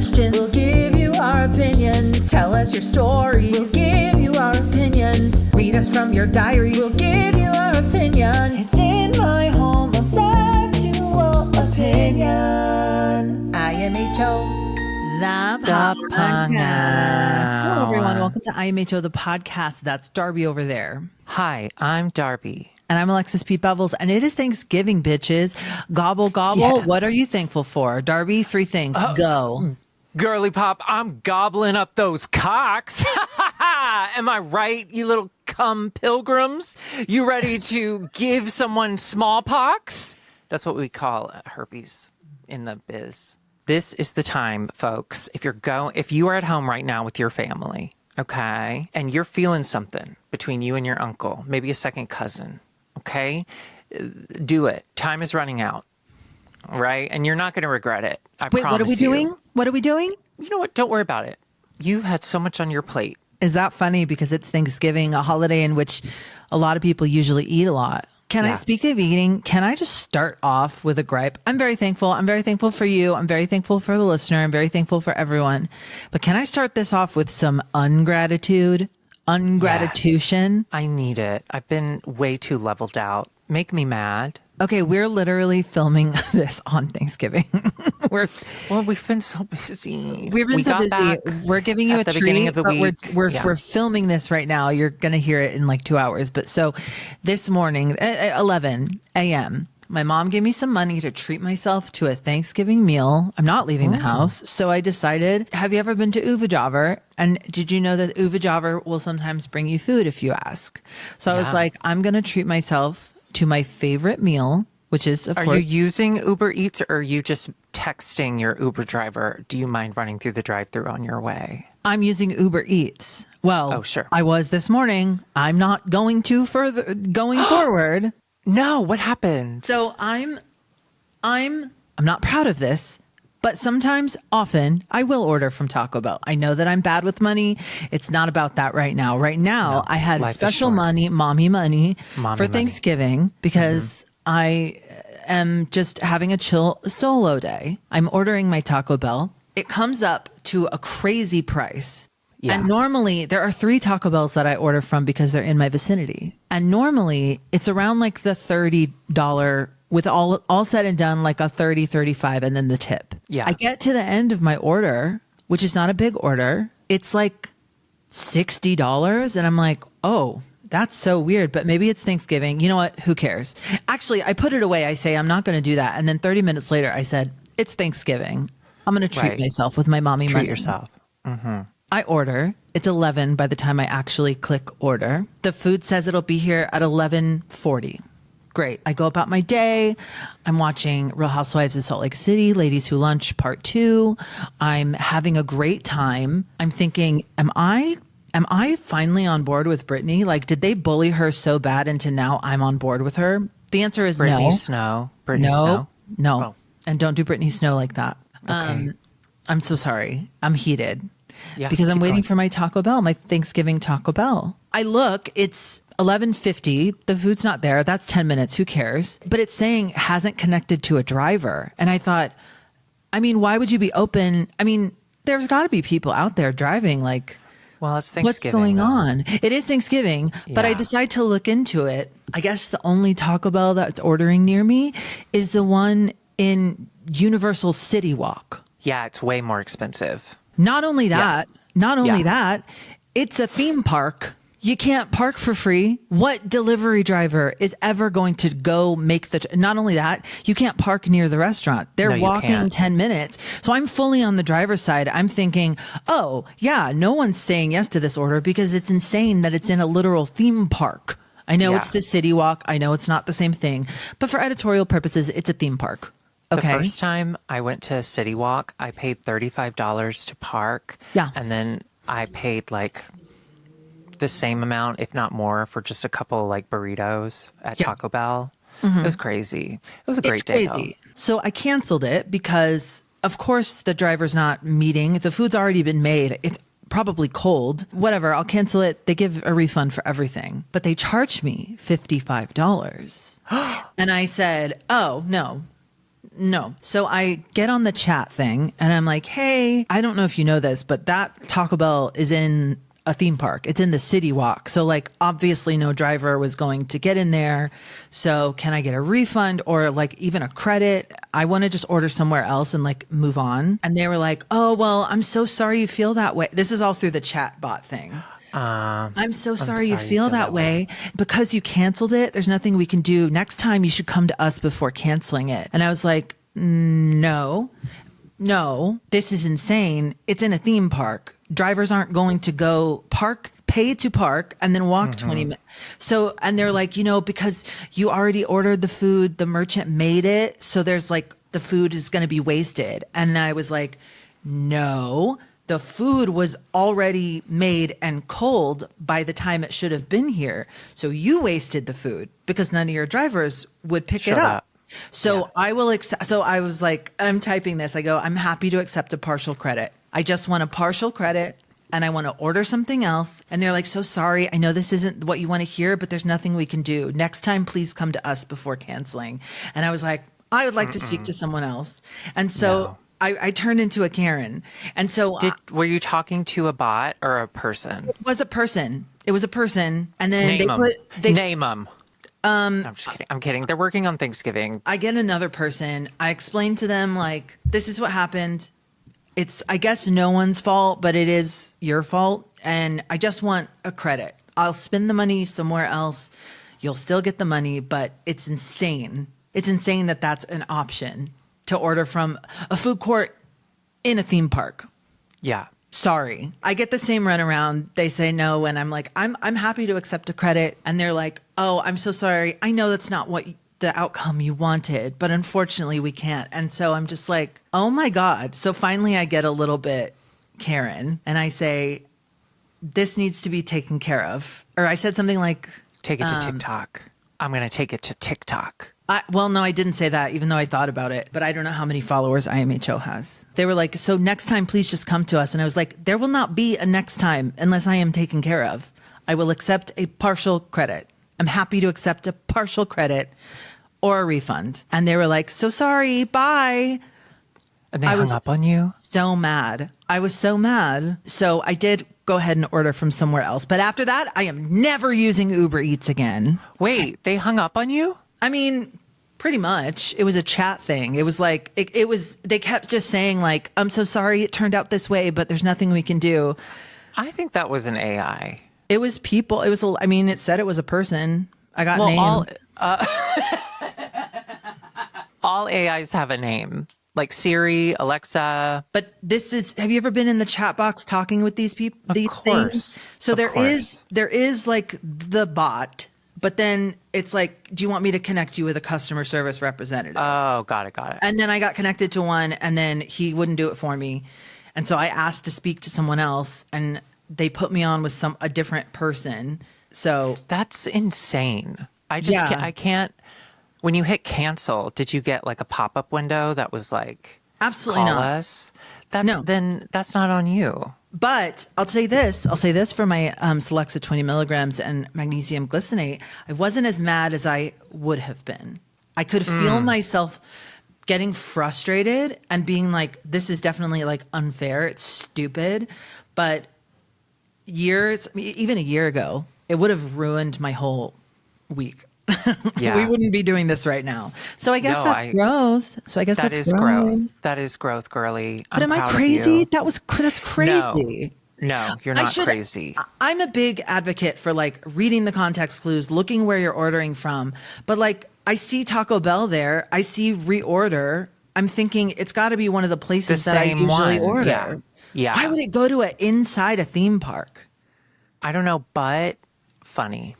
questions. We'll give you our opinions. Tell us your stories. We'll give you our opinions. Read us from your diary. We'll give you our opinions. It's in my homosexual opinion. IMHO. The podcast. Hello, everyone. Welcome to IMHO, the podcast. That's Darby over there. Hi, I'm Darby. And I'm Alexis Pete Bevels. And it is Thanksgiving, bitches. Gobble, gobble. Yeah. What are you thankful for? Darby, 3 things. Go. Girly pop, I'm gobbling up those cocks. Am I right, you little cum pilgrims? You ready to give someone smallpox? That's what we call herpes in the biz. This is the time, folks, if you are at home right now with your family, okay, and you're feeling something between you and your uncle, maybe a second cousin, okay, do it. Time is running out, right? And you're not going to regret it. I promise you. Wait, what are we doing? What are we doing? You know what? Don't worry about it. You had so much on your plate. Is that funny? Because it's Thanksgiving, a holiday in which a lot of people usually eat a lot. Can I speak of eating? Can I just start off with a gripe? I'm very thankful. I'm very thankful for you. I'm very thankful for the listener. I'm very thankful for everyone. But can I start this off with some ungratitude? Yes, I need it. I've been way too leveled out. Make me mad. Okay, we're literally filming this on Thanksgiving. We've been so busy. We've been so busy. We're giving you a treat, but we're filming this right now. You're going to hear it in like 2 hours. But so this morning at 11 a.m., my mom gave me some money to treat myself to a Thanksgiving meal. I'm not leaving the house. So I decided, have you ever been to Uvajover? And did you know that Uvajover will sometimes bring you food if you ask? So I was like, I'm going to treat myself to my favorite meal, which is, of course... Are you using Uber Eats or are you just texting your Uber driver? Do you mind running through the drive-thru on your way? I'm using Uber Eats. Well, sure. I was this morning. I'm not going forward. No, what happened? So I'm not proud of this, but often, I will order from Taco Bell. I know that I'm bad with money. It's not about that right now. Right now, no, I had special money, mommy money for Thanksgiving because I am just having a chill solo day. I'm ordering my Taco Bell. It comes up to a crazy price. Yeah. And normally there are 3 Taco Bells that I order from because they're in my vicinity. And normally it's around like the $30 with all said and done, like a 30, 35, and then the tip. Yeah. I get to the end of my order, which is not a big order. It's like $60. And I'm like, oh, that's so weird. But maybe it's Thanksgiving. You know what? Who cares? Actually, I put it away. I say, I'm not going to do that. And then 30 minutes later, I said, it's Thanksgiving. I'm going to treat myself with my mommy money. Treat yourself. Mm-hmm. I order. It's 11 by the time I actually click order. The food says it'll be here at 11:40. Great. I go about my day. I'm watching Real Housewives of Salt Lake City, Ladies Who Lunch Part 2. I'm having a great time. I'm thinking, am I finally on board with Brittany? Like, did they bully her so bad into now I'm on board with her? The answer is Brittany no. Snow. Brittany Snow. No. Oh. And don't do Brittany Snow like that. Okay. I'm so sorry. I'm heated. Yeah, because I'm waiting for my Taco Bell, my Thanksgiving Taco Bell. I look, it's 11:50. The food's not there. That's 10 minutes. Who cares? But it's saying hasn't connected to a driver. And I thought, I mean, why would you be open? I mean, there's got to be people out there driving like, well, it's Thanksgiving. What's going on? It is Thanksgiving, but I decide to look into it. I guess the only Taco Bell that's ordering near me is the one in Universal City Walk. Yeah, it's way more expensive. Not only that, it's a theme park. You can't park for free. What delivery driver is ever going to go make not only that, you can't park near the restaurant. They're walking 10 minutes. So I'm fully on the driver's side. I'm thinking, oh yeah, no one's saying yes to this order because it's insane that it's in a literal theme park. I know it's the City Walk. I know it's not the same thing, but for editorial purposes, it's a theme park. Okay. The first time I went to City Walk, I paid $35 to park. Yeah. And then I paid like the same amount, if not more, for just a couple like burritos at Taco Bell. Mm-hmm. It was crazy. It was a great day. Crazy. So I canceled it because, of course, the driver's not meeting. The food's already been made. It's probably cold. Whatever. I'll cancel it. They give a refund for everything, but they charged me $55. And I said, oh, no. No. So I get on the chat thing and I'm like, hey, I don't know if you know this, but that Taco Bell is in a theme park. It's in the City Walk. So like obviously no driver was going to get in there. So can I get a refund or like even a credit? I want to just order somewhere else and like move on. And they were like, oh, well, I'm so sorry you feel that way. This is all through the chat bot thing. I'm so sorry you feel that way. Because you canceled it, there's nothing we can do. Next time you should come to us before canceling it. And I was like, no, this is insane. It's in a theme park. Drivers aren't going to go pay to park and then walk 20 minutes. So, and they're like, because you already ordered the food, the merchant made it. So there's like, the food is going to be wasted. And I was like, no. The food was already made and cold by the time it should have been here. So you wasted the food because none of your drivers would pick it up. So I will accept. So I was like, I'm typing this. I go, I'm happy to accept a partial credit. I just want a partial credit and I want to order something else. And they're like, so sorry. I know this isn't what you want to hear, but there's nothing we can do. Next time, please come to us before canceling. And I was like, I would like to speak to someone else. And so I turned into a Karen. And so were you talking to a bot or a person? It was a person. And then Name them. I'm just kidding. I'm kidding. They're working on Thanksgiving. I get another person. I explain to them like, this is what happened. It's, I guess, no one's fault, but it is your fault. And I just want a credit. I'll spend the money somewhere else. You'll still get the money, but it's insane. It's insane that that's an option to order from a food court in a theme park. Yeah. Sorry. I get the same runaround. They say no. And I'm like, I'm happy to accept a credit. And they're like, oh, I'm so sorry. I know that's not what the outcome you wanted, but unfortunately we can't. And so I'm just like, oh my God. So finally I get a little bit Karen and I say, this needs to be taken care of. Or I said something like, take it to TikTok. I'm going to take it to TikTok. Well, no, I didn't say that, even though I thought about it. But I don't know how many followers IMHO has. They were like, so next time, please just come to us. And I was like, there will not be a next time unless I am taken care of. I will accept a partial credit. I'm happy to accept a partial credit or a refund. And they were like, so sorry, bye. And they hung up on you? So mad. I was so mad. So I did go ahead and order from somewhere else. But after that, I am never using Uber Eats again. Wait, they hung up on you? I mean, pretty much. It was a chat thing. It was like, it was, they kept just saying like, I'm so sorry it turned out this way, but there's nothing we can do. I think that was an AI. It was people. It was, I mean, it said it was a person. I got names. All AIs have a name. Like Siri, Alexa. But this is, have you ever been in the chat box talking with these people? Of course. Things? So there is like the bot. But then it's like, do you want me to connect you with a customer service representative? Oh, got it. And then I got connected to one and then he wouldn't do it for me. And so I asked to speak to someone else and they put me on with a different person. So that's insane. I can't. When you hit cancel, did you get like a pop-up window that was like, absolutely call not. us? Then that's not on you. But I'll say this for my Celexa 20 milligrams and magnesium glycinate. I wasn't as mad as I would have been. I could feel myself getting frustrated and being like, this is definitely like unfair. It's stupid. But even a year ago, it would have ruined my whole week. Yeah. We wouldn't be doing this right now. So I guess that's growth. So I guess that's growth. That is growth, girly. But am I crazy? That's crazy. No, you're not crazy. I'm a big advocate for like reading the context clues, looking where you're ordering from. But like I see Taco Bell there, I see reorder. I'm thinking it's got to be one of the places that I usually order. Yeah. Why would it go to inside a theme park? I don't know, but funny.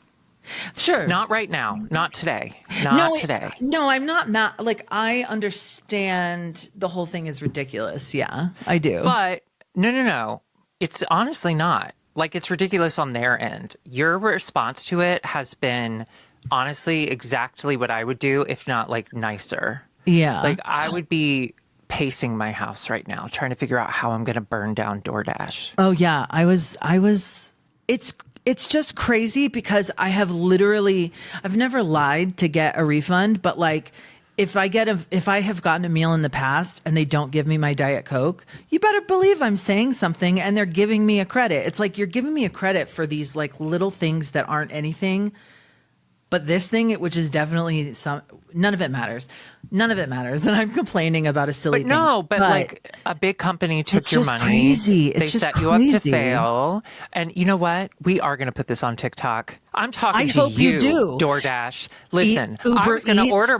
Sure. Not right now. Not today. Not today. No, I'm not mad. Like, I understand the whole thing is ridiculous. Yeah, I do. But no. It's honestly not. Like, it's ridiculous on their end. Your response to it has been honestly exactly what I would do, if not like nicer. Yeah. Like, I would be pacing my house right now, trying to figure out how I'm going to burn down DoorDash. Oh, yeah. I was, it's just crazy because I've never lied to get a refund, but like if I have gotten a meal in the past and they don't give me my Diet Coke, you better believe I'm saying something and they're giving me a credit. It's like you're giving me a credit for these like little things that aren't anything. But this thing, which is definitely none of it matters. None of it matters. And I'm complaining about a silly thing. But like a big company took your money. Crazy. They set you up to fail. And you know what? We are going to put this on TikTok. I'm talking to you, DoorDash. Listen, I was going to order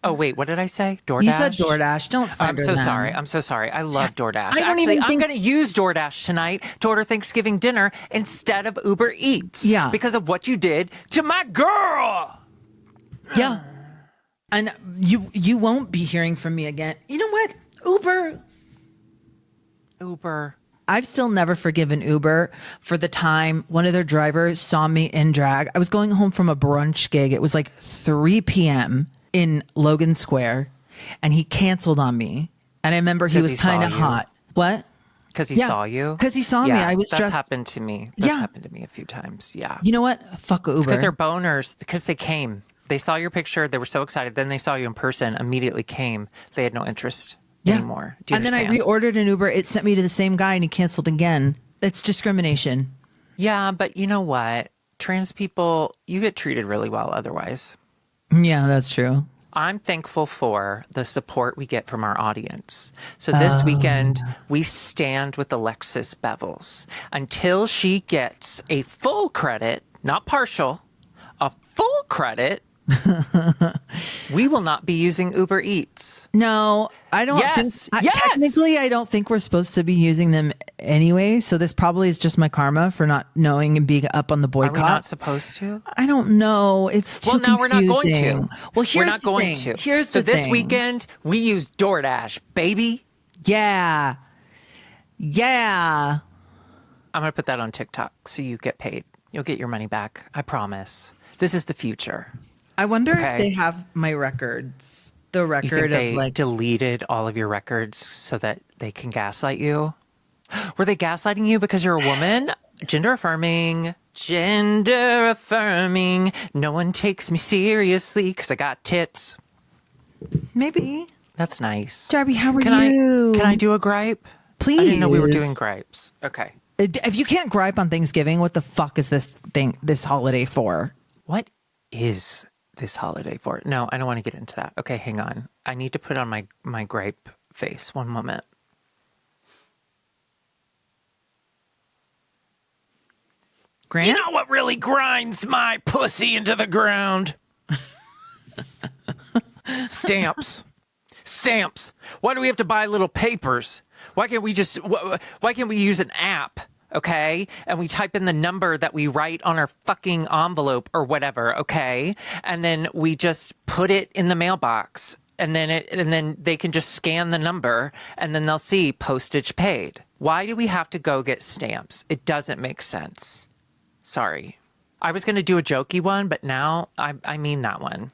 oh, wait, what did I say? DoorDash? You said DoorDash. Don't slander I'm so them. sorry. I'm so sorry. I love DoorDash. I'm going to use DoorDash tonight to order Thanksgiving dinner instead of Uber Eats. Yeah. Because of what you did to my girl. Yeah. And you won't be hearing from me again. You know what? Uber. I've still never forgiven Uber for the time one of their drivers saw me in drag. I was going home from a brunch gig. It was like 3 p.m. in Logan Square, and he canceled on me. And I remember he was kind of hot. What? Because he saw you? Because he saw me. I was dressed. That's happened to me. That's happened to me a few times. Yeah. You know what? Fuck Uber. Because they're boners. Because they came. They saw your picture. They were so excited. Then they saw you in person, immediately came. They had no interest anymore. Do you understand? Then I reordered an Uber. It sent me to the same guy and he canceled again. That's discrimination. Yeah, but you know what? Trans people, you get treated really well otherwise. Yeah, that's true. I'm thankful for the support we get from our audience. So this weekend, we stand with Alexis Bevels until she gets a full credit, not partial, a full credit. We will not be using Uber Eats. No, I don't think. Technically, I don't think we're supposed to be using them anyway. So this probably is just my karma for not knowing and being up on the boycott. Are we not supposed to? I don't know. It's too confusing. We're not going to. Well, here's we're not the going thing. to. Here's the thing. So thing. this weekend, we use DoorDash, baby. Yeah. I'm going to put that on TikTok so you get paid. You'll get your money back. I promise. This is the future. I wonder if they have my records. The record you think they of like deleted all of your records so that they can gaslight you. Were they gaslighting you because you're a woman? Gender affirming. No one takes me seriously because I got tits. Maybe. That's nice. Darby, how are you? Can I do a gripe? Please. I didn't know we were doing gripes. Okay. If you can't gripe on Thanksgiving, what the fuck is this holiday for? What is this holiday for? No, I don't want to get into that. Okay, hang on. I need to put on my gripe face. One moment. Grant? You know what really grinds my pussy into the ground? Stamps. Why do we have to buy little papers? Why can't we use an app? Okay. And we type in the number that we write on our fucking envelope or whatever. Okay. And then we just put it in the mailbox and then they can just scan the number and then they'll see postage paid. Why do we have to go get stamps? It doesn't make sense. Sorry. I was going to do a jokey one, but now I mean that one.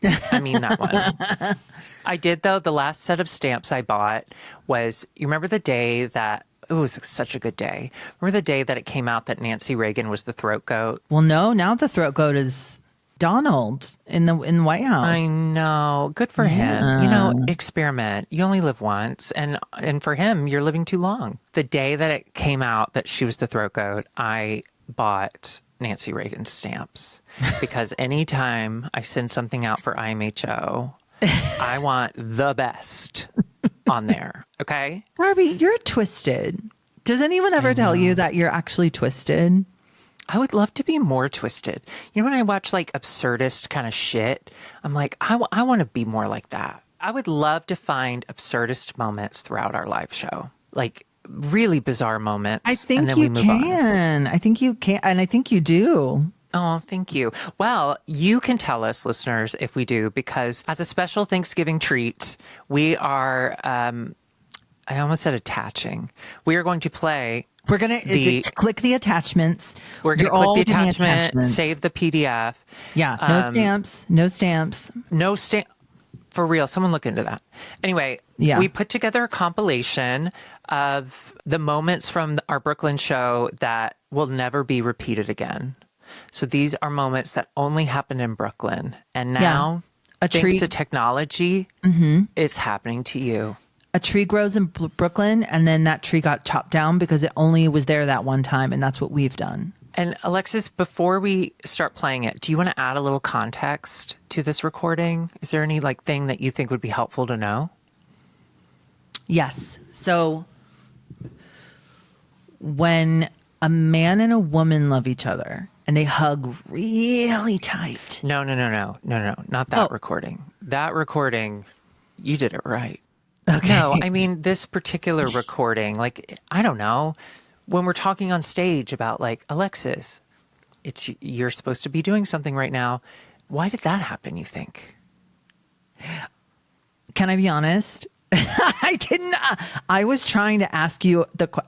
I did, though. The last set of stamps I bought was, you remember the day that, it was such a good day. Remember the day that it came out that Nancy Reagan was the throat goat? Well, no, now the throat goat is Donald in the White House. I know. Good for him. You know, experiment. You only live once. And for him, you're living too long. The day that it came out that she was the throat goat, I bought Nancy Reagan stamps because anytime I send something out for IMHO, I want the best on there. Okay. Barbie, you're twisted. Does anyone ever tell you that you're actually twisted? I would love to be more twisted. You know, when I watch like absurdist kind of shit, I'm like, I want to be more like that. I would love to find absurdist moments throughout our live show. Like, really bizarre moments. I think you can. I think you can. And I think you do. Oh, thank you. Well, you can tell us, listeners, if we do, because as a special Thanksgiving treat, we are, I almost said attaching. We are going to play. We're going to click the attachments. We're going to click the attachment, save the PDF. Yeah. No stamps. No stamps. No stamp. For real, someone look into that. Anyway, we put together a compilation of the moments from our Brooklyn show that will never be repeated again. So these are moments that only happened in Brooklyn. And now thanks to technology, it's happening to you. A tree grows in Brooklyn, and then that tree got chopped down because it only was there that one time, and that's what we've done. And Alexis, before we start playing it, do you want to add a little context to this recording? Is there any thing that you think would be helpful to know? Yes. So when a man and a woman love each other and they hug really tight. No. Not that recording. That recording, you did it right. Okay. No, I mean, this particular recording, I don't know, when we're talking on stage about Alexis, you're supposed to be doing something right now. Why did that happen, you think? Can I be honest? I didn't. I was trying to ask you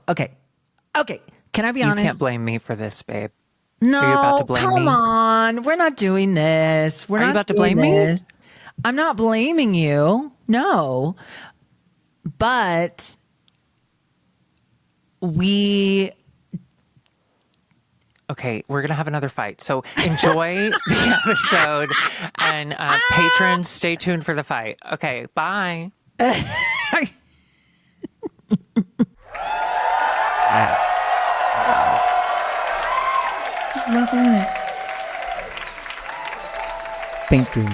Okay. Can I be honest? You can't blame me for this, babe. No, Are you about to blame me? Come on. We're not doing this. Are you about to blame me? I'm not blaming you. No. But we... Okay, we're going to have another fight. So enjoy the episode. And patrons, stay tuned for the fight. Okay, bye. Thank you.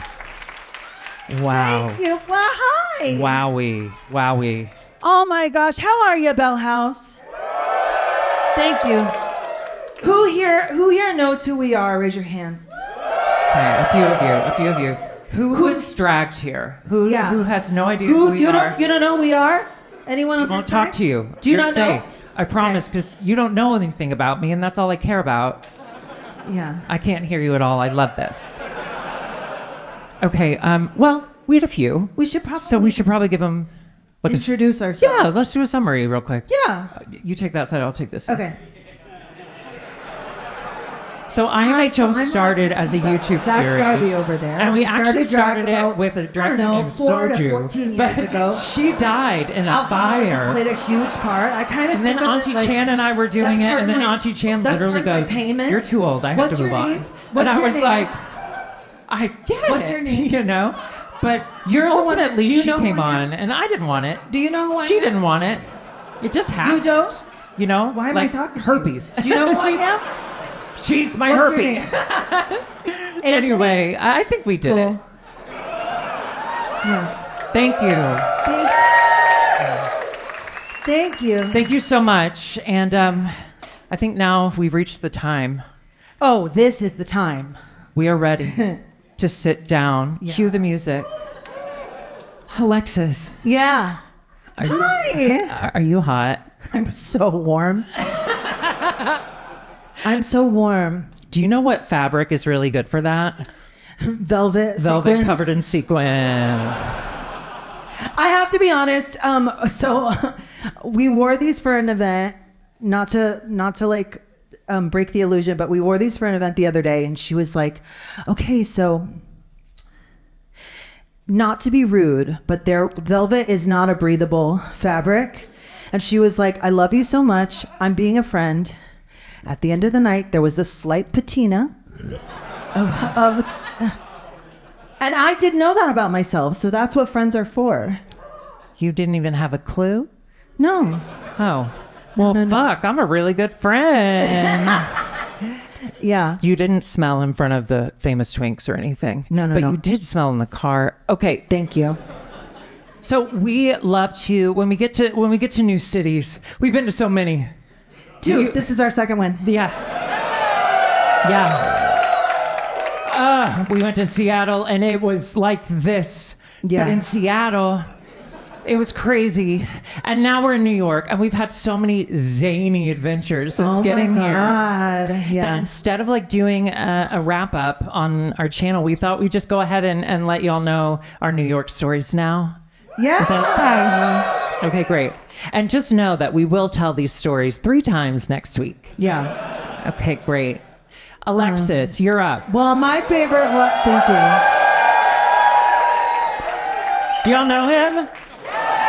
Wow. Thank you. Well, hi. Wowie. Oh my gosh. How are you, Bell House? Thank you. Who here knows who we are? Raise your hands. Okay, a few of you. Who is dragged here? Who has no idea who we are? You don't know who we are? Anyone on I won't this side? talk to you. Do you You're not safe. know? I promise, because you don't know anything about me, and that's all I care about. Yeah. I can't hear you at all. I love this. Okay, well, we had a few. We should probably give them... introduce ourselves. Yeah, let's do a summary real quick. Yeah. You take that side, I'll take this side. Okay. So IMHO started as a YouTube Zach series. Garvey over there. And we actually started it about, with a director named 4 to Soju. 14 years ago. She died in a fire. Played a huge part. I kind of And then Auntie Chan and I were doing it, and then Auntie Chan literally goes, "You're too old. I have to move on." And I was like, "I get it." What's your name? You know? But ultimately, she came on, and I didn't want it. Do you know who I am? She didn't want it. It just happened. You don't? You know? Why am I talking to herpes. Do you know who I am? She's my What's your herpes. name? Anyway, I think we did it. Yeah. Thank you. Thanks. Thank you. Thank you so much. And I think now we've reached the time. Oh, this is the time. We are ready to sit down. Yeah. Cue the music. Alexis. Yeah. Hi. Are you hot? I'm so warm. I'm so warm. Do you know what fabric is really good for that? Velvet Velvet covered in sequin. I have to be honest. So we wore these for an event, not to break the illusion, but we wore these for an event the other day, and she was like, "Okay, so not to be rude, but velvet is not a breathable fabric," and she was like, "I love you so much. I'm being a friend." At the end of the night, there was a slight patina and I didn't know that about myself, so that's what friends are for. You didn't even have a clue? No. Oh. Well, fuck, I'm a really good friend. Yeah. You didn't smell in front of the famous twinks or anything. No. But you did smell in the car. Okay. Thank you. So we love to, when we get to new cities, we've been to so many. Dude, this is our second one. Yeah. We went to Seattle, and it was like this. Yeah. But in Seattle, it was crazy. And now we're in New York, and we've had so many zany adventures since getting here. Yeah. That instead of doing a wrap up on our channel, we thought we'd just go ahead and let y'all know our New York stories now. Yeah. Okay, great. And just know that we will tell these stories 3 times next week. Yeah. Okay, great. Alexis, you're up. Well, my favorite one. Thank you. Do y'all know him?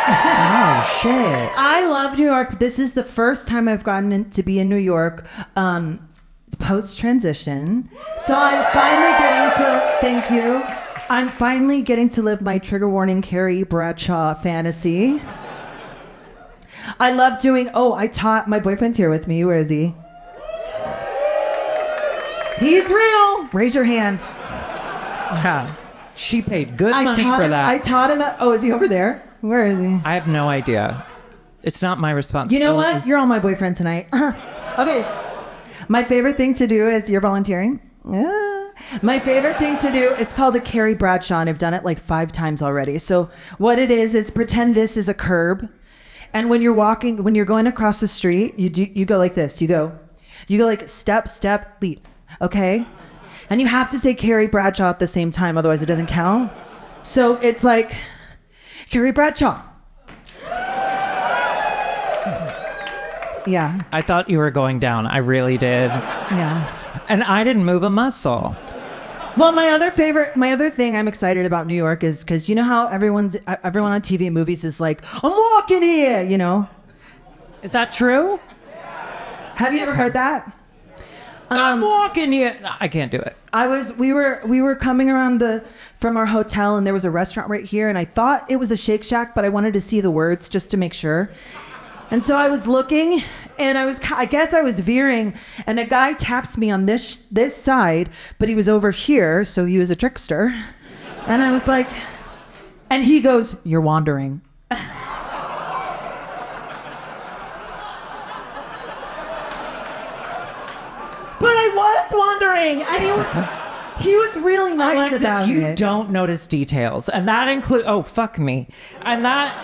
Oh, shit. I love New York. This is the first time I've gotten to be in New York post-transition. So I'm finally getting to, thank you. I'm finally getting to live my trigger warning Carrie Bradshaw fantasy. I love doing, I taught, my boyfriend's here with me. Where is he? He's real. Raise your hand. Yeah. She paid good money for that. I taught him, is he over there? Where is he? I have no idea. It's not my responsibility. You know what? You're all my boyfriend tonight. Okay. My favorite thing to do is, you're volunteering? My favorite thing to do, it's called a Carrie Bradshaw, and I've done it like 5 times already. So what it is pretend this is a curb. And when you're going across the street, you go like this. You go like step, lead. Okay? And you have to say Carrie Bradshaw at the same time, otherwise it doesn't count. So it's like, Carrie Bradshaw. Yeah. I thought you were going down. I really did. Yeah. And I didn't move a muscle. Well, my other thing I'm excited about New York is because you know how everyone on TV and movies is like, I'm walking here, you know? Is that true? Have you ever heard that? I'm walking here. I can't do it. We were coming around from our hotel, and there was a restaurant right here, and I thought it was a Shake Shack, but I wanted to see the words just to make sure. And so I was looking, and I guess I was veering, and a guy taps me on this side, but he was over here, so he was a trickster. And I was like, and he goes, "You're wandering." But I was wandering, and he was really nice Alexis, about you it. don't notice details, and that includes fuck me, and that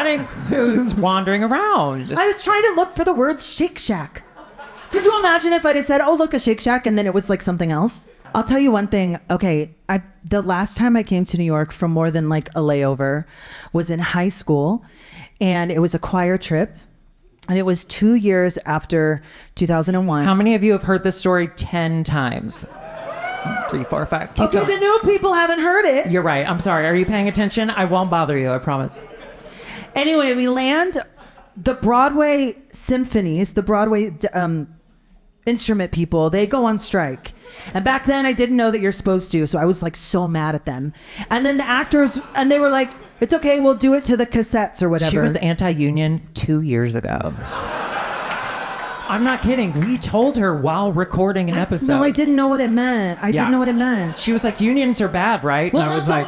includes wandering around. I was trying to look for the words Shake Shack. Could you imagine if I'd have said, "Oh, look, a Shake Shack," and then it was like something else? I'll tell you one thing. Okay, the last time I came to New York for more than like a layover was in high school, and it was a choir trip, and it was 2 years after 2001. How many of you have heard this story 10 times? 3, 4, 5. Keep Okay, going. the new people haven't heard it. You're right. I'm sorry. Are you paying attention? I won't bother you. I promise. Anyway, we land. The Broadway symphonies, the Broadway instrument people, they go on strike. And back then I didn't know that you're supposed to, so I was like so mad at them. And then the actors, and they were like, "It's okay, we'll do it to the cassettes or whatever." She was anti-union 2 years ago. I'm not kidding. We told her while recording an episode. No, I didn't know what it meant. I didn't know what it meant. She was like, unions are bad, right? Well, and I was like,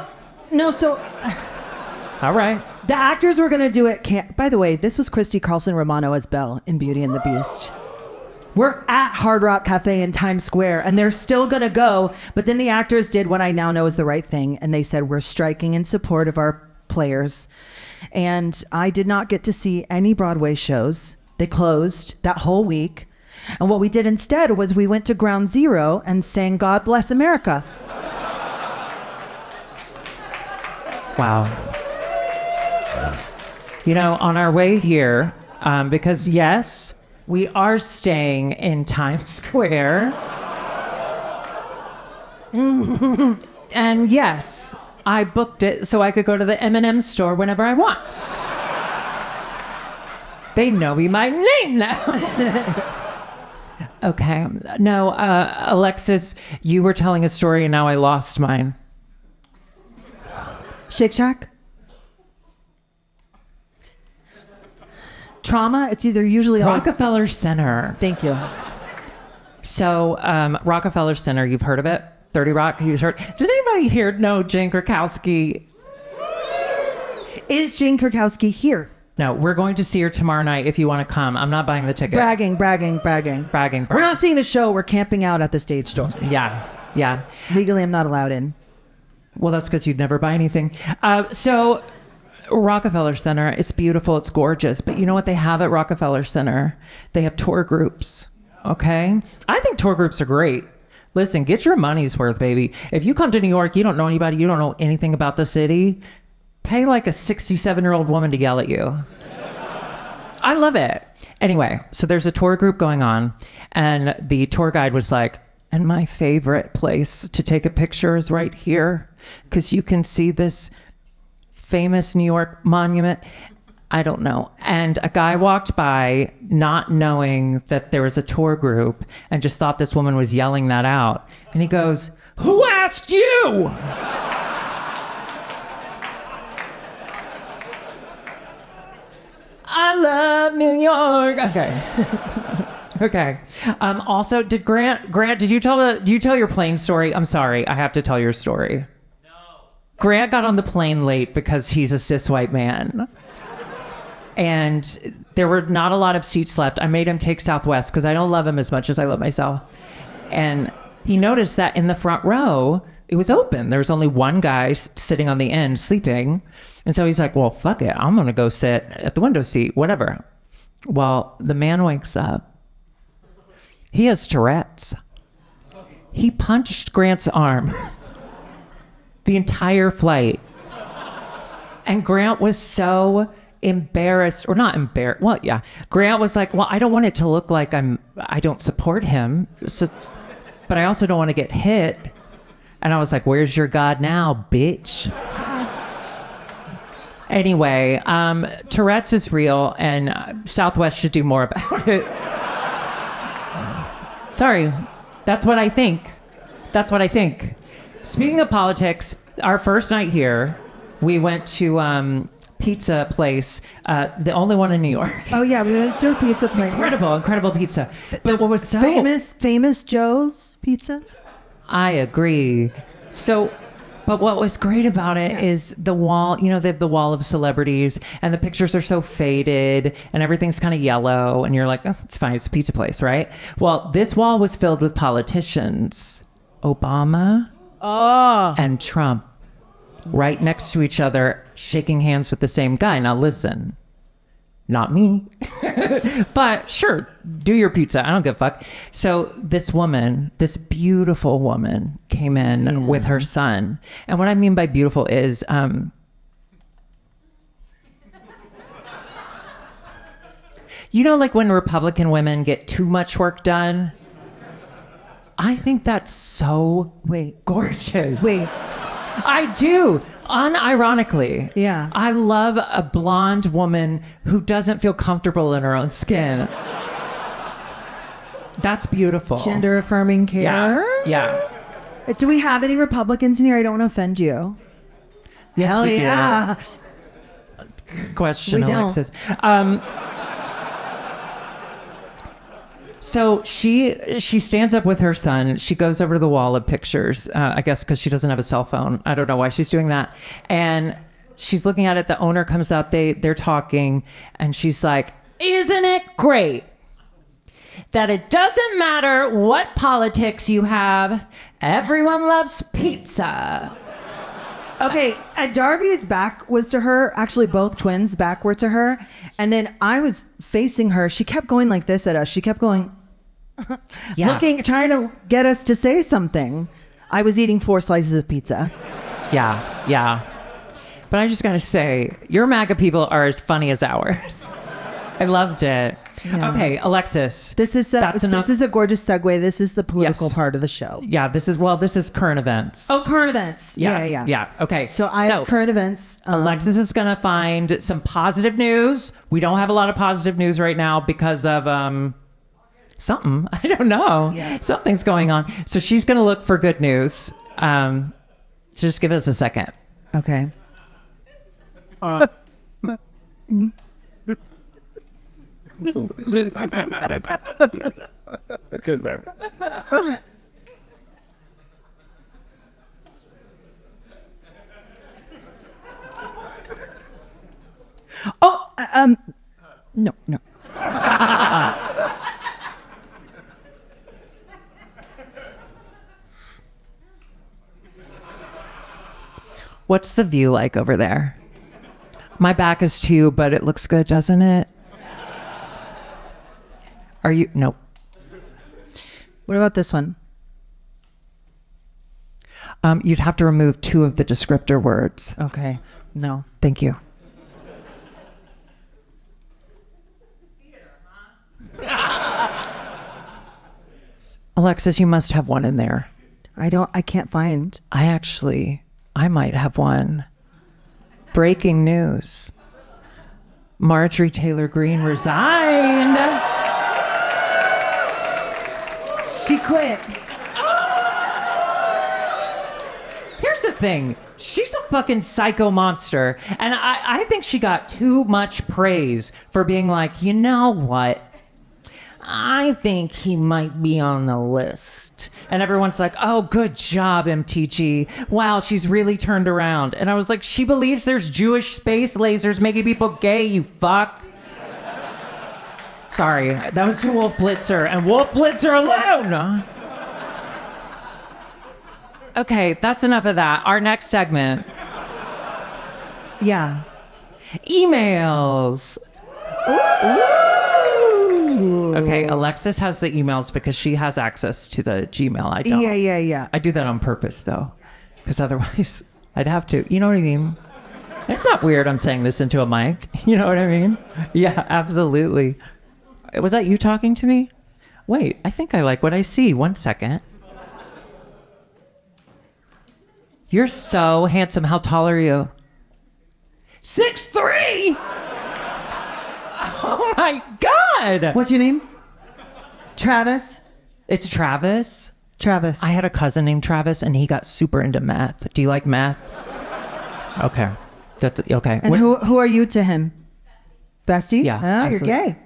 it's all right. The actors were going to do it. By the way, this was Christy Carlson Romano as Belle in Beauty and the Beast. We're at Hard Rock Cafe in Times Square, and they're still going to go. But then the actors did what I now know is the right thing, and they said, "We're striking in support of our players." And I did not get to see any Broadway shows. They closed that whole week. And what we did instead was we went to Ground Zero and sang "God Bless America." Wow. You know, on our way here, because yes, we are staying in Times Square. And yes, I booked it so I could go to the M&M store whenever I want. They know me by name now. Okay. No, Alexis, you were telling a story and now I lost mine. Shake Shack? Trauma? It's either usually Rockefeller Center. Thank you. So, Rockefeller Center, you've heard of it? 30 Rock, you've heard. Does anybody here know Jane Krakowski? Is Jane Krakowski here? No, we're going to see her tomorrow night if you want to come. I'm not buying the ticket. Bragging. Bragging. We're not seeing the show. We're camping out at the stage door. Yeah. Legally, I'm not allowed in. Well, that's because you'd never buy anything. So, Rockefeller Center, it's beautiful, it's gorgeous. But you know what they have at Rockefeller Center? They have tour groups, okay? I think tour groups are great. Listen, get your money's worth, baby. If you come to New York, you don't know anybody, you don't know anything about the city, pay like a 67-year-old woman to yell at you. I love it. Anyway, so there's a tour group going on, and the tour guide was like, and my favorite place to take a picture is right here, because you can see this famous New York monument. I don't know. And a guy walked by not knowing that there was a tour group and just thought this woman was yelling that out. And he goes, Who asked you? I love New York. Okay. Okay. Also, did Grant, did you tell your plane story? I'm sorry. I have to tell your story. No. Grant got on the plane late because he's a cis white man. And there were not a lot of seats left. I made him take Southwest because I don't love him as much as I love myself. And he noticed that in the front row, it was open. There was only one guy sitting on the end sleeping. And so he's like, well, fuck it. I'm going to go sit at the window seat, whatever. Well, the man wakes up. He has Tourette's. He punched Grant's arm the entire flight. And Grant was so embarrassed, or not embarrassed. Well, yeah. Grant was like, well, I don't want it to look like I don't support him. But I also don't want to get hit. And I was like, where's your God now, bitch? Anyway, Tourette's is real, and Southwest should do more about it. Sorry, that's what I think. That's what I think. Speaking of politics, our first night here, we went to pizza place, the only one in New York. Oh yeah, we went to a pizza place. Incredible pizza. But what was so famous Joe's Pizza? I agree. So, but what was great about it is the wall, you know, they have the wall of celebrities, and the pictures are so faded and everything's kind of yellow, and you're like, oh, it's fine, it's a pizza place, right? Well, this wall was filled with politicians. Obama and Trump right next to each other, shaking hands with the same guy. Now listen, not me, but sure, do your pizza. I don't give a fuck. So this woman, this beautiful woman, came in with her son. And what I mean by beautiful is, you know, like when Republican women get too much work done? I think that's so gorgeous. I do. Unironically. Yeah. I love a blonde woman who doesn't feel comfortable in her own skin. That's beautiful. Gender affirming care. Yeah. Do we have any Republicans in here? I don't want to offend you. Yes, Hell we do. yeah. Question, We don't. Alexis. So she stands up with her son. She goes over to the wall of pictures, I guess because she doesn't have a cell phone. I don't know why she's doing that. And she's looking at it. The owner comes up. They're talking. And she's like, isn't it great that it doesn't matter what politics you have? Everyone loves pizza. Okay, Darby's back was to her. Actually, both twins' back were to her. And then I was facing her. She kept going like this at us. She kept going, looking, trying to get us to say something. I was eating 4 slices of pizza. Yeah. But I just got to say, your MAGA people are as funny as ours. I loved it. Yeah. Okay, Alexis. This is a gorgeous segue. This is the political Yes. part of the show. Yeah, this is current events. Oh, current events. Yeah. Okay. So I have current events. Alexis is going to find some positive news. We don't have a lot of positive news right now because of something. I don't know. Yeah. Something's going on. So she's going to look for good news. Just give us a second. Okay. No. What's the view like over there? My back is to you, but it looks good, doesn't it? Are you? Nope. What about this one? You'd have to remove 2 of the descriptor words. Okay. No. Thank you. Alexis, you must have one in there. I can't find. I might have one. Breaking news. Marjorie Taylor Greene resigned. She quit. thing. She's a fucking psycho monster. And I think she got too much praise for being like, you know what? I think he might be on the list. And everyone's like, oh, good job, MTG. Wow, she's really turned around. And I was like, she believes there's Jewish space lasers making people gay, you fuck. Sorry, that was to Wolf Blitzer, and Wolf Blitzer alone. Okay, that's enough of that. Our next segment. Yeah. Emails. Okay, Alexis has the emails because she has access to the Gmail. I don't. Yeah. I do that on purpose, though, because otherwise I'd have to. You know what I mean? It's not weird I'm saying this into a mic. You know what I mean? Yeah, absolutely. Was that you talking to me? Wait, I think I like what I see. 1 second. You're so handsome. How tall are you? 6'3". Oh my God. What's your name? Travis? It's Travis. Travis. I had a cousin named Travis, and he got super into meth. Do you like meth? Okay. That's okay. And who are you to him? Bestie? Yeah, Oh, absolutely. you're gay.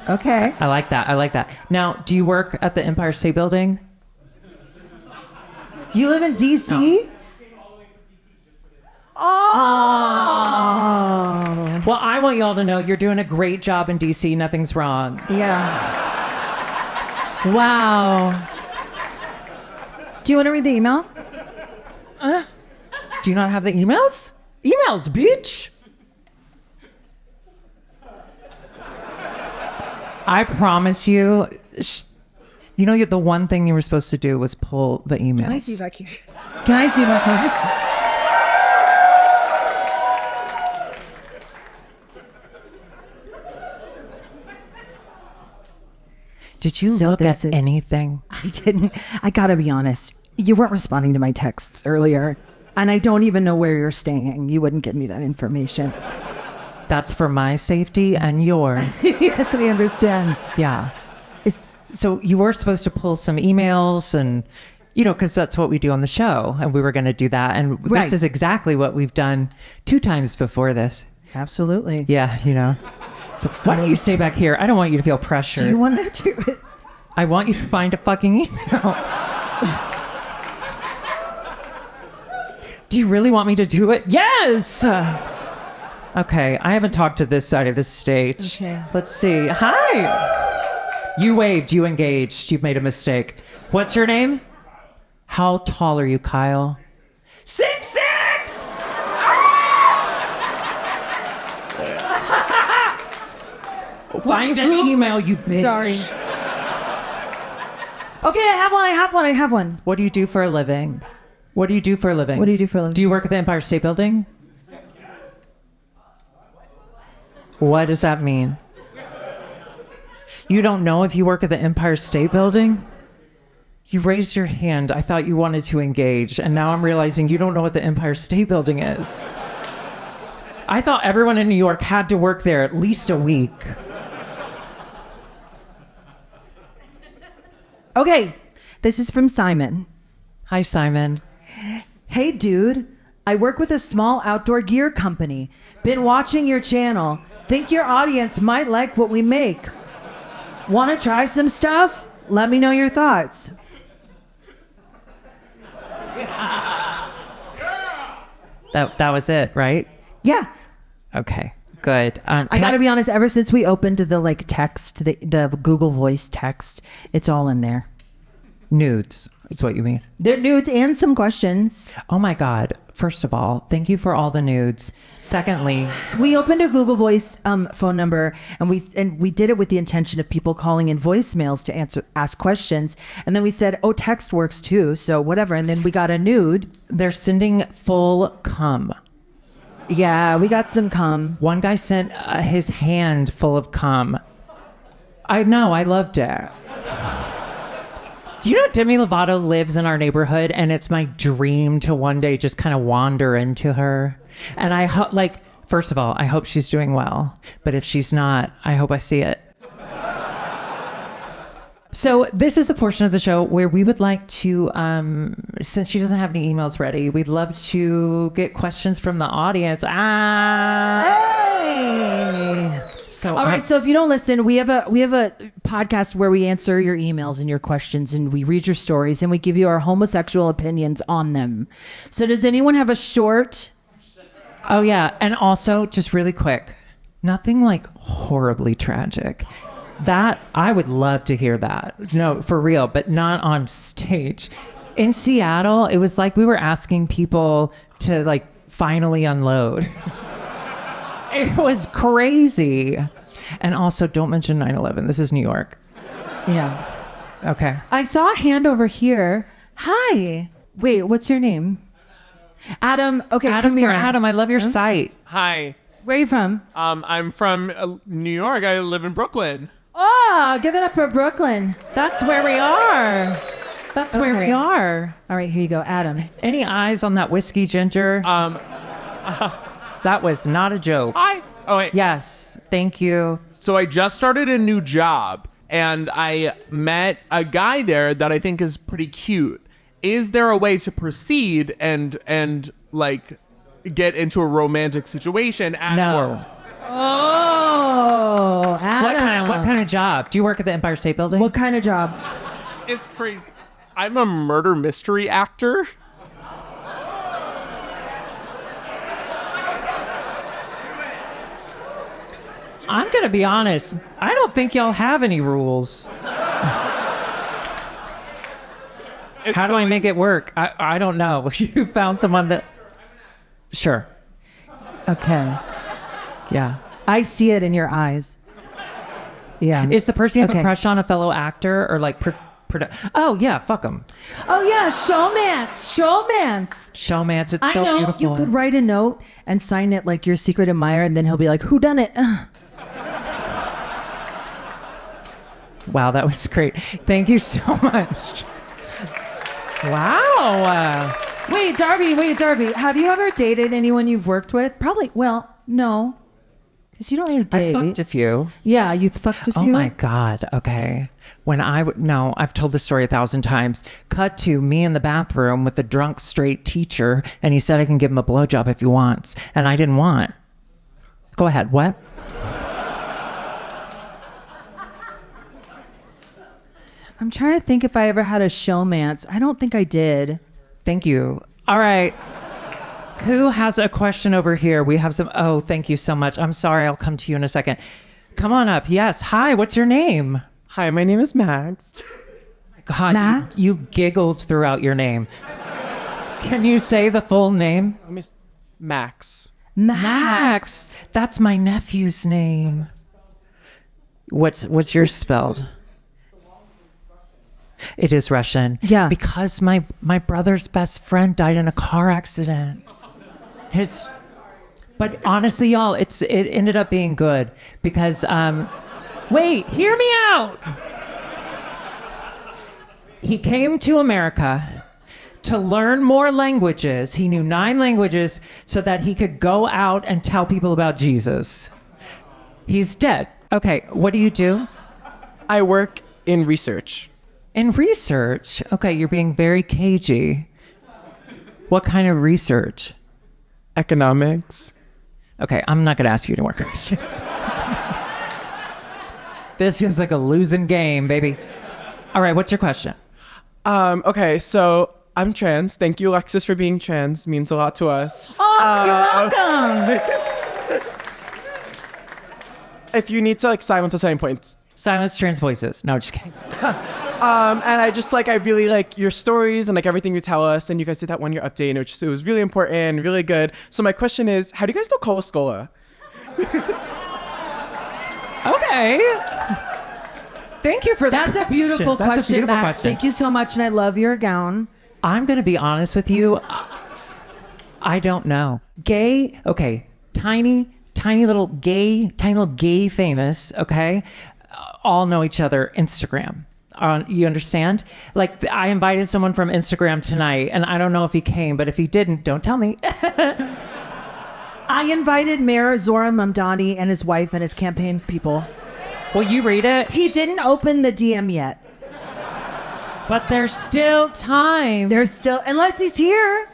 Okay. I like that. Now, do you work at the Empire State Building? You live in D.C.? No. Oh. Well, I want y'all to know you're doing a great job in D.C. Nothing's wrong. Yeah. Wow. Do you want to read the email? Do you not have the emails? Emails, bitch. I promise you, you know, the one thing you were supposed to do was pull the emails. Can I see back here? Can I see back here? Did you look at anything? I didn't. I gotta be honest. You weren't responding to my texts earlier. And I don't even know where you're staying. You wouldn't give me that information. That's for my safety and yours. Yes, we understand. Yeah. So you were supposed to pull some emails and, you know, because that's what we do on the show. And we were going to do that. And Right. This is exactly what we've done 2 times before this. Absolutely. Yeah, you know. So why don't you stay back here? I don't want you to feel pressured. Do you want to do it? I want you to find a fucking email. Do you really want me to do it? Yes! Okay, I haven't talked to this side of the stage. Okay. Let's see. Hi! You waved, you engaged, you've made a mistake. What's your name? How tall are you, Kyle? 6'6". Find an email, you bitch. Sorry. Okay, I have one. What do you do for a living? What do you do for a living? What do you do for a living? Do you work at the Empire State Building? What does that mean? You don't know if you work at the Empire State Building? You raised your hand. I thought you wanted to engage, and now I'm realizing you don't know what the Empire State Building is. I thought everyone in New York had to work there at least a week. Okay, this is from Simon. Hi, Simon. Hey, dude. I work with a small outdoor gear company. Been watching your channel. Think your audience might like what we make. Want to try some stuff? Let me know your thoughts. That was it, right? Yeah. Okay, good. I gotta be honest, ever since we opened the text, the Google Voice text, it's all in there. Nudes is what you mean. They're nudes and some questions. Oh my God. First of all, thank you for all the nudes. Secondly, We opened a Google Voice phone number, and we did it with the intention of people calling in voicemails to ask questions. And then we said, oh, text works too, so whatever. And then we got a nude. they're sending full cum. Yeah, we got some cum. One guy sent his hand full of cum. I know, I loved it. Do you know Demi Lovato lives in our neighborhood, and it's my dream to one day just kind of wander into her. And I first of all, I hope she's doing well. But if she's not, I hope I see it. So this is the portion of the show where we would like to, since she doesn't have any emails ready, we'd love to get questions from the audience. Hey. So All right, so if you don't listen, we have a podcast where we answer your emails and your questions, and we read your stories, and we give you our homosexual opinions on them. So does anyone have a short? Oh yeah, and also just really quick, nothing like horribly tragic. That I would love to hear that. No, for real, but not on stage. In Seattle, it was like we were asking people to like finally unload. It was crazy. And also, don't mention 9/11. This is New York. Yeah. Okay. I saw a hand over here. Hi. Wait, what's your name? Adam. Okay, Adam, come here. Adam, I love your site. Hi. Where are you from? I'm from New York. I live in Brooklyn. Oh, give it up for Brooklyn. That's where we are. That's where Okay. we are. All right, here you go, Adam. Any eyes on that whiskey ginger? That was not a joke. Hi. Oh, wait. Yes, thank you. So I just started a new job, and I met a guy there that I think is pretty cute. Is there a way to proceed and like get into a romantic situation at No. work? Oh, Adam. What kind of job? Do you work at the Empire State Building? What kind of job? It's crazy. I'm a murder mystery actor. I'm going to be honest. I don't think y'all have any rules. How do I make it work? I don't know. You found someone that... Sure. Okay. Yeah. I see it in your eyes. Yeah. Is the person you have Okay. a crush on a fellow actor or like... Oh, yeah, fuck them. Oh, yeah, showmance. Showmance. Showmance, it's I so know. beautiful. You could write a note and sign it like your secret admirer, and then he'll be like, who done it? Wow, that was great. Thank you so much. Wow. Wait, Darby. Have you ever dated anyone you've worked with? Probably. Well, no. Because you don't need to I date. fucked a few. Yeah, you fucked a few. Oh my God. Okay. When no, I've told this story 1,000 times. Cut to me in the bathroom with a drunk straight teacher, and he said I can give him a blowjob if he wants, and I didn't want. Go ahead. What? I'm trying to think if I ever had a showmance. I don't think I did. Thank you. All right. Who has a question over here? We have some. Oh, thank you so much. I'm sorry. I'll come to you in a second. Come on up. Yes. Hi. What's your name? Hi, my name is Max. God, Max? you giggled throughout your name. Can you say the full name? Max. Max. That's my nephew's name. What's yours spelled? It is Russian. Yeah. Because my brother's best friend died in a car accident. But honestly, y'all, it ended up being good because wait, hear me out. He came to America to learn more languages. He knew 9 languages so that he could go out and tell people about Jesus. He's dead. Okay, what do you do? I work in research. In research? Okay, you're being very cagey. What kind of research? Economics. Okay, I'm not going to ask you any more questions. This feels like a losing game, baby. All right, what's your question? Okay, so I'm trans. Thank you, Alexis, for being trans. Means a lot to us. Oh, you're welcome. If you need to silence us at any point. Silence trans voices. No, just kidding. And I really like your stories and everything you tell us. And you guys did that 1-year update, and it was really important, really good. So my question is, how do you guys know Cola-Scola? Okay. Thank you for that. That's a beautiful That's question, a beautiful Max. question. Thank you so much, and I love your gown. I'm going to be honest with you. I don't know. Gay, okay. Tiny little gay famous, okay? All know each other. Instagram. You understand? I invited someone from Instagram tonight, and I don't know if he came, but if he didn't, don't tell me. I invited Mayor Zohran Mamdani and his wife and his campaign people. Will you read it? He didn't open the DM yet. But there's still time. There's still, unless he's here.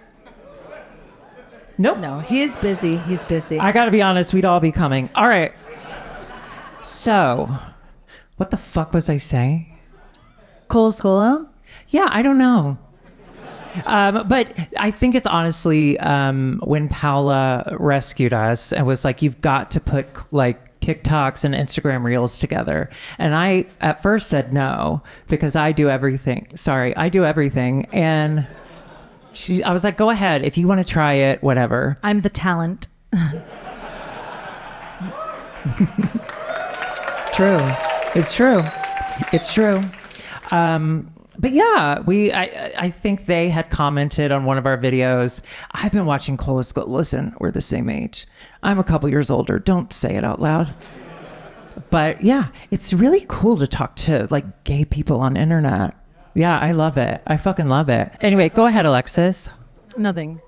Nope. No, he is busy. He's busy. I gotta be honest, we'd all be coming. All right. So, what the fuck was I saying? Cola? Yeah, I don't know. But I think it's honestly when Paula rescued us and was like, you've got to put like TikToks and Instagram reels together. And I at first said no because I do everything. And I was like, go ahead. If you want to try it, whatever. I'm the talent. True. It's true. It's true. But yeah, I think they had commented on one of our videos. I've been watching Cola School. Listen, we're the same age. I'm a couple years older. Don't say it out loud. But yeah, it's really cool to talk to like gay people on internet. Yeah, I love it. I fucking love it. Anyway, go ahead, Alexis. Nothing.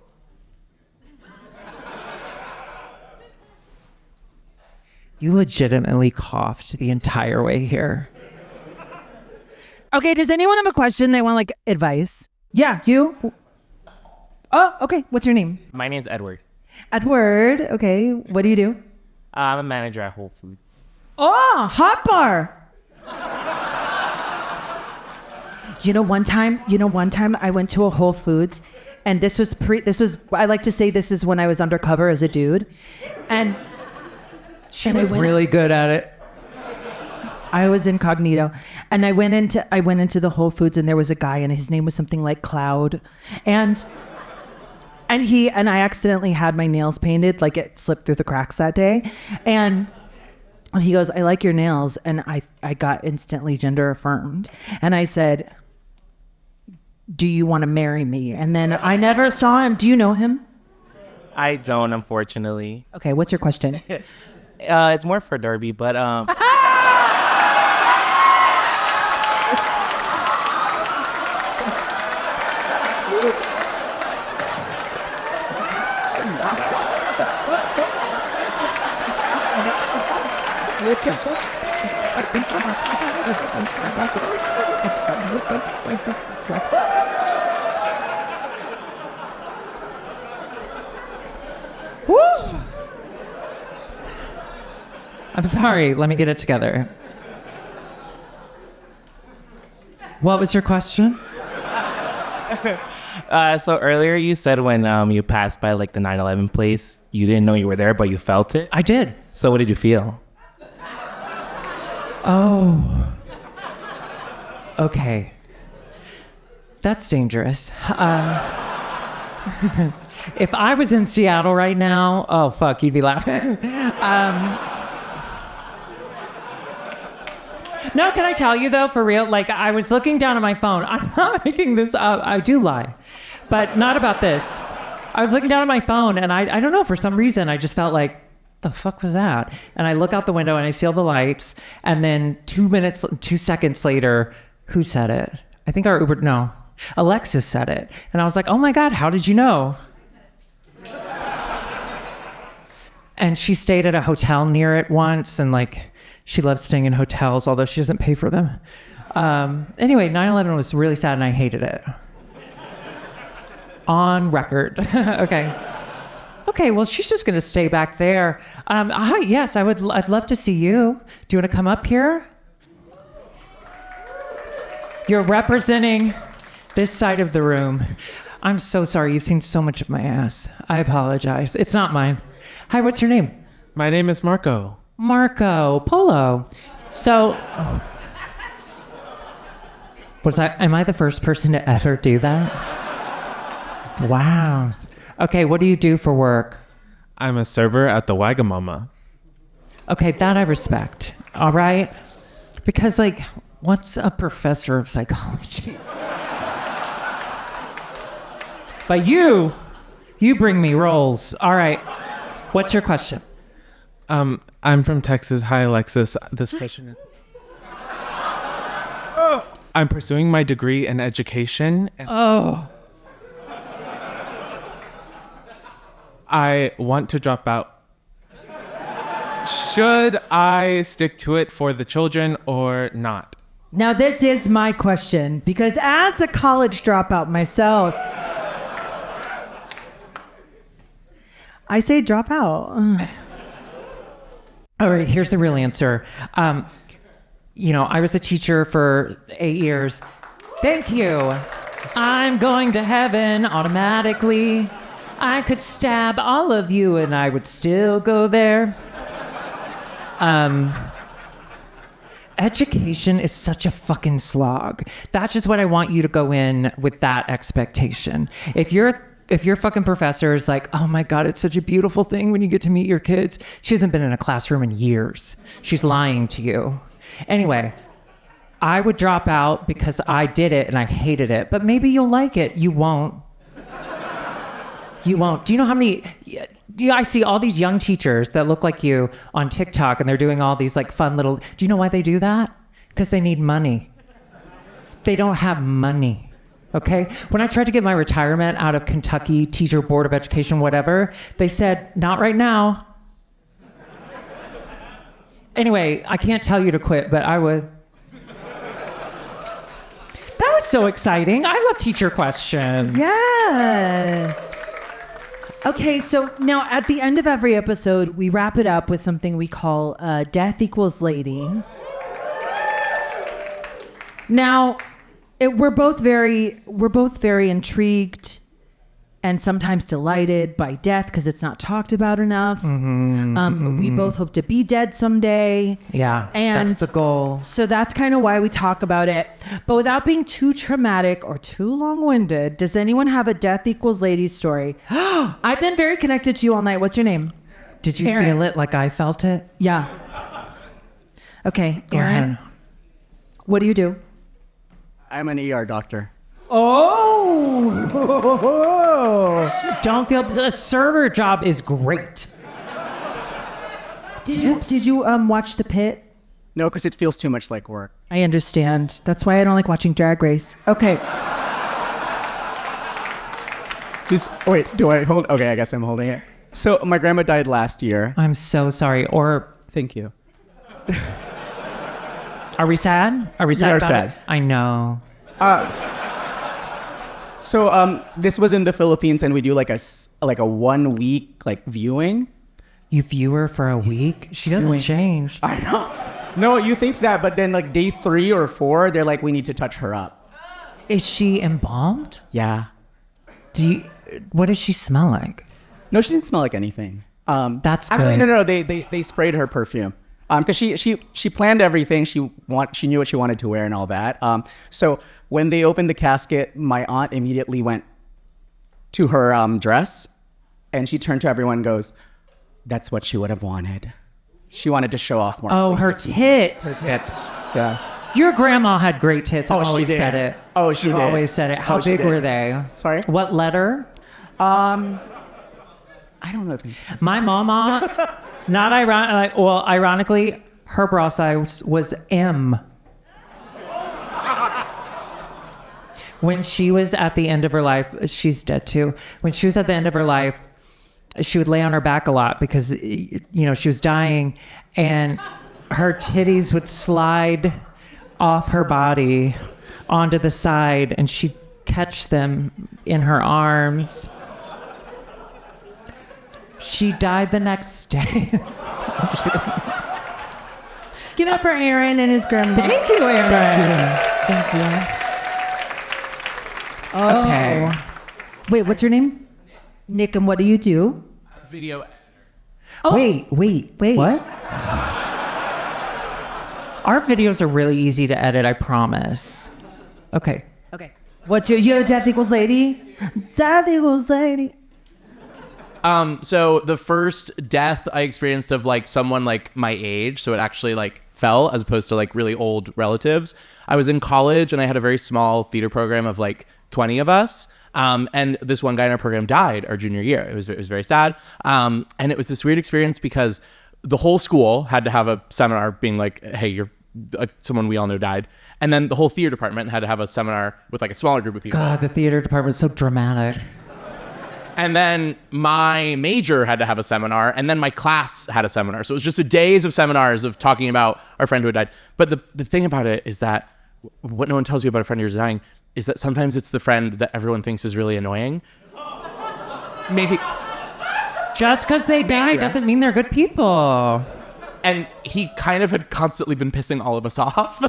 You legitimately coughed the entire way here. Okay, does anyone have a question? They want like advice? Yeah, you? Oh, okay. What's your name? My name's Edward. Edward. Okay. What do you do? I'm a manager at Whole Foods. Oh, hot bar. You know, one time I went to a Whole Foods and I like to say this is when I was undercover as a dude. And she was really good at it. I was incognito, and I went into the Whole Foods, and there was a guy, and his name was something like Cloud, and I accidentally had my nails painted, like it slipped through the cracks that day, and he goes, "I like your nails," and I got instantly gender affirmed, and I said, "Do you want to marry me?" And then I never saw him. Do you know him? I don't, unfortunately. Okay, what's your question? It's more for Derby, but Woo! I'm sorry. Let me get it together. What was your question? So earlier you said when you passed by like the 9/11 place, you didn't know you were there, but you felt it. I did. So what did you feel? Oh. Okay. That's dangerous. If I was in Seattle right now, oh fuck, you'd be laughing. No, can I tell you though, for real? Like, I was looking down at my phone. I'm not making this up. I do lie, but not about this. I was looking down at my phone, and I don't know, for some reason, I just felt like, the fuck was that? And I look out the window, and I see all the lights, and then 2 seconds later, who said it? I think Alexis said it. And I was like, oh my God, how did you know? And she stayed at a hotel near it once, and like, she loves staying in hotels, although she doesn't pay for them. Anyway, 9/11 was really sad, and I hated it. On record. Okay, well, she's just going to stay back there. Hi, yes, I'd love to see you. Do you want to come up here? You're representing this side of the room. I'm so sorry. You've seen so much of my ass. I apologize. It's not mine. Hi, what's your name? My name is Marco. Marco Polo. So, am I the first person to ever do that? Wow. Okay, what do you do for work? I'm a server at the Wagamama. Okay, that I respect. All right? Because, like, what's a professor of psychology? But you bring me roles. All right. What's your question? I'm from Texas. Hi, Alexis. This question is... I'm pursuing my degree in education. And I want to drop out. Should I stick to it for the children or not? Now, this is my question, because as a college dropout myself, I say drop out. All right, here's the real answer. I was a teacher for 8 years. Thank you. I'm going to heaven automatically. I could stab all of you and I would still go there. Education is such a fucking slog. That's just what I want you to go in with, that expectation. If your fucking professor is like, oh my God, it's such a beautiful thing when you get to meet your kids. She hasn't been in a classroom in years. She's lying to you. Anyway, I would drop out because I did it and I hated it, but maybe you'll like it. You won't. You won't. Do you know how many... I see all these young teachers that look like you on TikTok and they're doing all these like fun little... Do you know why they do that? Because they need money. They don't have money. Okay? When I tried to get my retirement out of Kentucky Teacher Board of Education, whatever, they said, not right now. Anyway, I can't tell you to quit, but I would. That was so exciting. I love teacher questions. Yes. Okay, so now at the end of every episode, we wrap it up with something we call Death Equals Lady. Now, we're both very intrigued and sometimes delighted by death because it's not talked about enough. We both hope to be dead someday. Yeah, and that's the goal. So that's kind of why we talk about it. But without being too traumatic or too long-winded, does anyone have a Death Equals Lady story? I've been very connected to you all night. What's your name? Did you Aaron. feel it like I felt it? Yeah. Okay, Go Aaron. ahead. What do you do? I'm an ER doctor. Oh! Don't feel... A server job is great. Did you watch The Pit? No, because it feels too much like work. I understand. That's why I don't like watching Drag Race. Okay. Wait, do I hold? Okay, I guess I'm holding it. So my grandma died last year. I'm so sorry. Or Thank you. are we sad? Are we sad are about sad. it? I know. So this was in the Philippines, and we do like a 1 week like viewing. You view her for a week? She doesn't change. I know. No, you think that, but then like day 3 or 4, they're like, we need to touch her up. Is she embalmed? Yeah. What does she smell like? No, she didn't smell like anything. That's actually good. no. They sprayed her perfume. Because she planned everything. She knew what she wanted to wear and all that. So when they opened the casket, my aunt immediately went to her dress, and she turned to everyone and goes, "That's what she would have wanted. She wanted to show off more." Oh, her tits. Tits. Yeah. Your grandma had great tits. I Oh, she always did. said it. Oh, she You did. always said it. How Oh, she big did. were they? Sorry. What letter? I don't know. If My mama, ironically, her bra size was M. When she was at the end of her life, she's dead too. When she was at the end of her life, she would lay on her back a lot because, she was dying, and her titties would slide off her body onto the side, and she'd catch them in her arms. She died the next day. Give it up for Aaron and his grandma. Thank you, Aaron. Thank you. Oh. Okay. Wait, what's your name? Nick, and what do you do? Video editor. Oh. Wait. What? Our videos are really easy to edit, I promise. Okay. Okay. What's you have a Death Equals Lady? Death Equals Lady. So the first death I experienced of like someone like my age, so it actually like fell as opposed to like really old relatives. I was in college and I had a very small theater program of like 20 of us. And this one guy in our program died our junior year. It was very sad. And it was this weird experience because the whole school had to have a seminar being like, hey, you're someone we all know died. And then the whole theater department had to have a seminar with like a smaller group of people. God, the theater department's so dramatic. And then my major had to have a seminar, and then my class had a seminar. So it was just days of seminars of talking about our friend who had died. But the thing about it is that what no one tells you about a friend who's dying is that sometimes it's the friend that everyone thinks is really annoying. Maybe. Just because they died doesn't mean they're good people. And he kind of had constantly been pissing all of us off.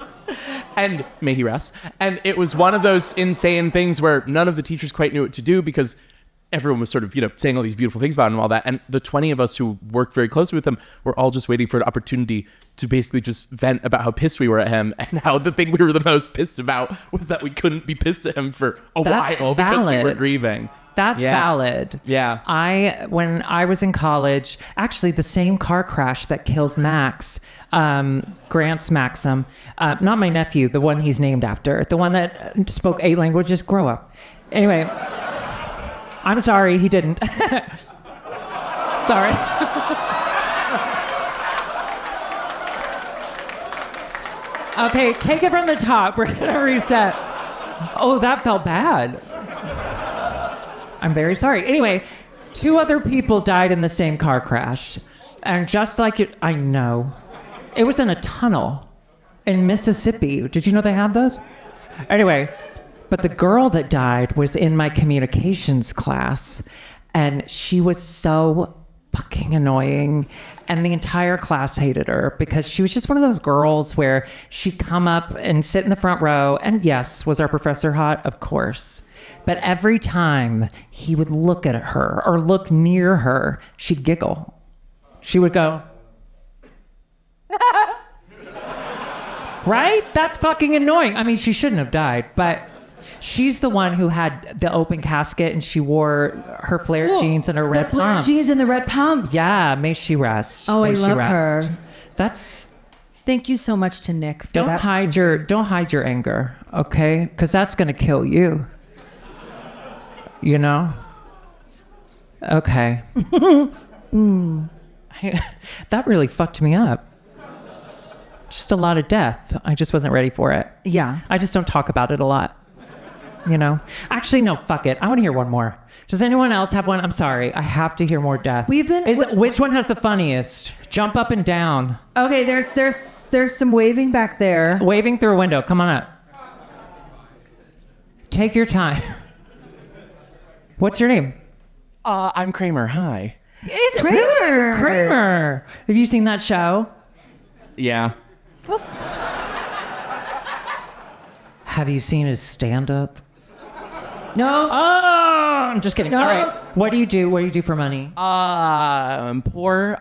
And may he rest. And it was one of those insane things where none of the teachers quite knew what to do because everyone was sort of, saying all these beautiful things about him and all that. And the 20 of us who worked very closely with him were all just waiting for an opportunity to basically just vent about how pissed we were at him and how the thing we were the most pissed about was that we couldn't be pissed at him for a while because we were grieving. That's valid. Yeah. When I was in college, actually the same car crash that killed Max, Grant's Maxim, not my nephew, the one he's named after, the one that spoke 8 languages, grow up. Anyway, I'm sorry, he didn't. Sorry. Okay, take it from the top. We're gonna reset. Oh, that felt bad. I'm very sorry. Anyway, 2 other people died in the same car crash. And just like it, I know. It was in a tunnel in Mississippi. Did you know they have those? Anyway, but the girl that died was in my communications class. And she was so fucking annoying. And the entire class hated her because she was just one of those girls where she'd come up and sit in the front row. And yes, was our professor hot? Of course. But every time he would look at her or look near her, she'd giggle. She would go, right? That's fucking annoying. I mean, she shouldn't have died, but she's the one who had the open casket and she wore her flared jeans and her red The pumps. jeans and the red pumps. Yeah, may she rest. Oh, May I she love rest. her. That's... Thank you so much to Nick for Don't that. hide your anger, okay? Because that's going to kill you. You know? Okay. That really fucked me up. Just a lot of death. I just wasn't ready for it. Yeah. I just don't talk about it a lot. Actually, no, fuck it. I want to hear one more. Does anyone else have one? I'm sorry. I have to hear more death. Which one has the funniest? Jump up and down. Okay, there's some waving back there. Waving through a window. Come on up. Take your time. What's your name? I'm Kramer. Hi. It's Kramer. Kramer. Have you seen that show? Yeah. Have you seen his stand-up? No. Oh, I'm just kidding. No. All right. What do you do? What do you do for money? I'm poor.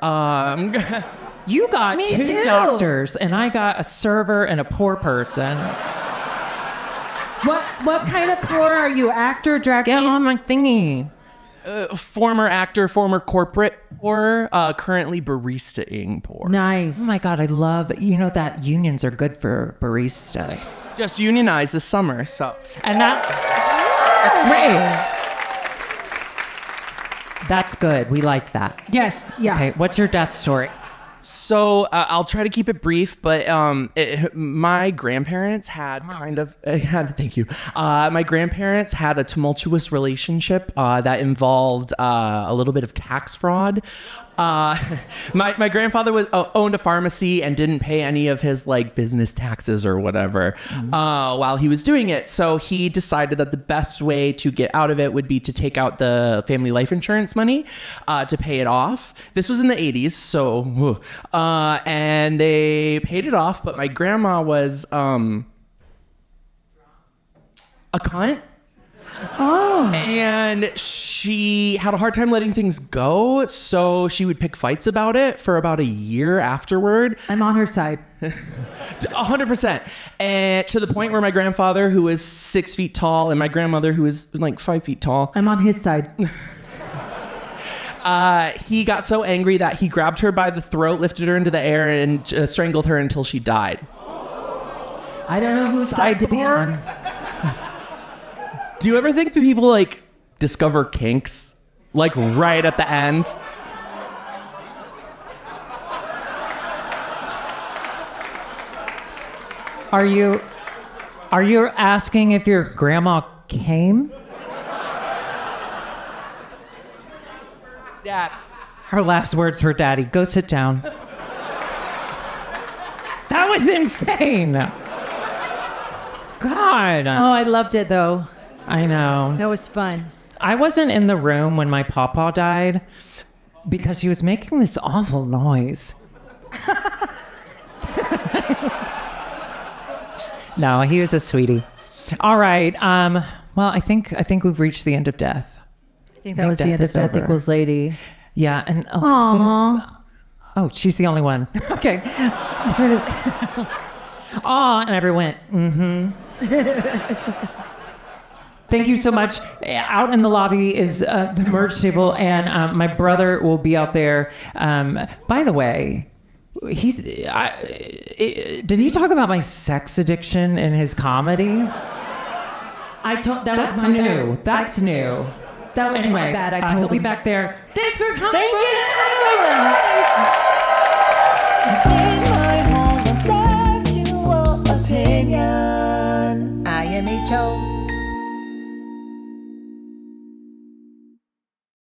You got Me 2 too. doctors, and I got a server and a poor person. What kind of poor are you? Actor, drag Get queen? on my thingy. Former actor, former corporate poor, currently barista-ing poor. Nice. Oh my God, I love, that unions are good for baristas. Just unionized this summer, so. And that's great. That's good. We like that. Yes. Yeah. Okay, what's your death story? So I'll try to keep it brief, but my grandparents had thank you. My grandparents had a tumultuous relationship that involved a little bit of tax fraud. My grandfather owned a pharmacy and didn't pay any of his business taxes or whatever while he was doing it. So he decided that the best way to get out of it would be to take out the family life insurance money to pay it off. This was in the 80s, so and they paid it off. But my grandma was a cunt. Oh. And she had a hard time letting things go, so she would pick fights about it for about a year afterward. I'm on her side. 100%. And to the point where my grandfather, who was 6 feet tall, and my grandmother, who was 5 feet tall, I'm on his side. he got so angry that he grabbed her by the throat, lifted her into the air, and strangled her until she died. I don't know whose side to be on. Do you ever think that people discover kinks right at the end? Are you asking if your grandma came? Dad. Her last words were, Daddy, go sit down. That was insane. God. Oh, I loved it though. I know. That was fun. I wasn't in the room when my pawpaw died because he was making this awful noise. No, he was a sweetie. All right. Well, I think we've reached the end of death. I think that was the end of Death Equals Lady. Yeah, and Alexis. Oh, she's the only one. Okay. Aw, and everyone went, Thank you so much. Out in the lobby is the merch table, and my brother will be out there. By the way, did he talk about my sex addiction in his comedy? That's new. That's new. That was Anyway, my bad. I he'll told be him. back there. Thanks for coming. Thank you.